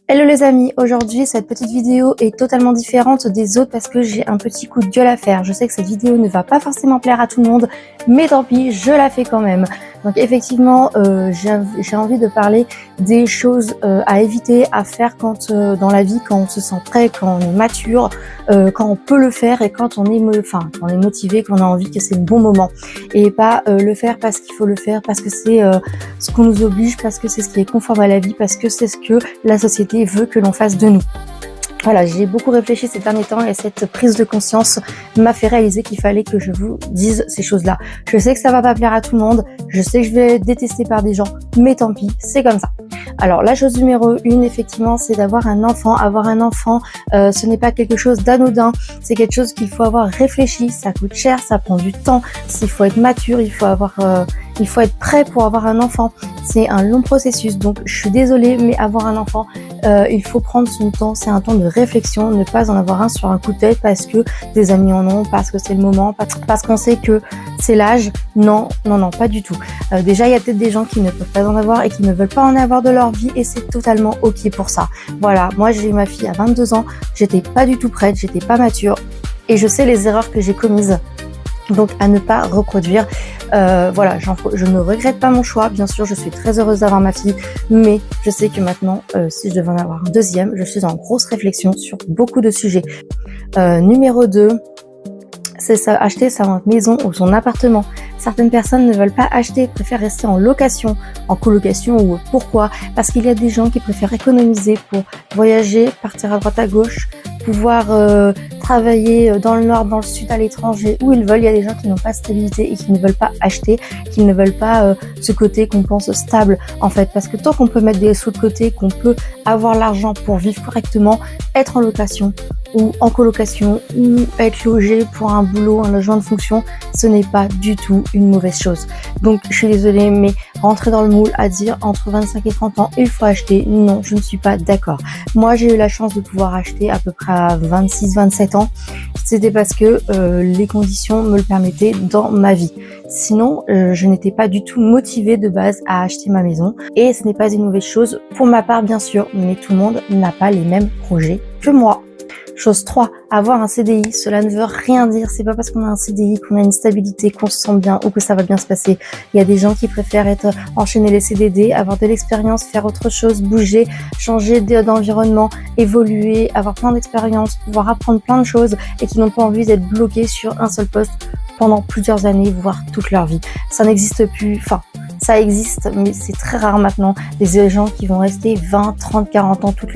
Hello les amis, aujourd'hui cette petite vidéo est totalement différente des autres parce que j'ai un petit coup de gueule à faire. Je sais que cette vidéo ne va pas forcément plaire à tout le monde, mais tant pis, je la fais quand même. Donc effectivement, j'ai envie de parler des choses à éviter, à faire quand dans la vie, quand on se sent prêt, quand on est mature, quand on peut le faire et quand on est, quand on est motivé, qu'on a envie, que c'est le bon moment. Et pas le faire parce qu'il faut le faire, parce que c'est ce qu'on nous oblige, parce que c'est ce qui est conforme à la vie, parce que c'est ce que la société veut que l'on fasse de nous. Voilà, j'ai beaucoup réfléchi ces derniers temps et cette prise de conscience m'a fait réaliser qu'il fallait que je vous dise ces choses-là. Je sais que ça va pas plaire à tout le monde, je sais que je vais être détestée par des gens, mais tant pis, c'est comme ça. Alors la chose numéro 1, effectivement, c'est d'avoir un enfant. Avoir un enfant, ce n'est pas quelque chose d'anodin, c'est quelque chose qu'il faut avoir réfléchi, ça coûte cher, ça prend du temps, il faut être mature, il faut être prêt pour avoir un enfant. C'est un long processus, donc je suis désolée, mais avoir un enfant, il faut prendre son temps, c'est un temps de réflexion, ne pas en avoir un sur un coup de tête parce que des amis en ont, parce que c'est le moment, parce qu'on sait que c'est l'âge. Non, pas du tout. Déjà, il y a peut-être des gens qui ne peuvent pas en avoir et qui ne veulent pas en avoir de leur vie et c'est totalement ok pour ça. Voilà, moi j'ai eu ma fille à 22 ans, j'étais pas du tout prête, j'étais pas mature et je sais les erreurs que j'ai commises. Donc à ne pas reproduire. Voilà, je ne regrette pas mon choix. Bien sûr, je suis très heureuse d'avoir ma fille, mais je sais que maintenant, si je devais en avoir un deuxième, je suis en grosse réflexion sur beaucoup de sujets. Numéro 2, c'est acheter sa maison ou son appartement. Certaines personnes ne veulent pas acheter, préfèrent rester en location, en colocation ou pourquoi? Parce qu'il y a des gens qui préfèrent économiser pour voyager, partir à droite à gauche, pouvoir travailler dans le nord, dans le sud, à l'étranger, où ils veulent. Il y a des gens qui n'ont pas de stabilité et qui ne veulent pas acheter, qui ne veulent pas ce côté qu'on pense stable en fait. Parce que tant qu'on peut mettre des sous de côté, qu'on peut avoir l'argent pour vivre correctement, être en location ou en colocation ou être logé pour un boulot, un logement de fonction, ce n'est pas du tout une mauvaise chose. Donc je suis désolée, mais rentrer dans le moule à dire entre 25 et 30 ans, il faut acheter, non, je ne suis pas d'accord. Moi, j'ai eu la chance de pouvoir acheter à peu près à 26-27 ans. C'était parce que les conditions me le permettaient dans ma vie. Sinon, je n'étais pas du tout motivée de base à acheter ma maison. Et ce n'est pas une mauvaise chose pour ma part, bien sûr, mais tout le monde n'a pas les mêmes projets que moi. Chose 3, avoir un CDI, cela ne veut rien dire. C'est pas parce qu'on a un CDI qu'on a une stabilité, qu'on se sent bien ou que ça va bien se passer. Il y a des gens qui préfèrent enchaîner les CDD, avoir de l'expérience, faire autre chose, bouger, changer d'environnement, évoluer, avoir plein d'expérience, pouvoir apprendre plein de choses et qui n'ont pas envie d'être bloqués sur un seul poste pendant plusieurs années, voire toute leur vie. Ça n'existe plus, ça existe, mais c'est très rare maintenant. Des gens qui vont rester 20, 30, 40 ans toute leur vie.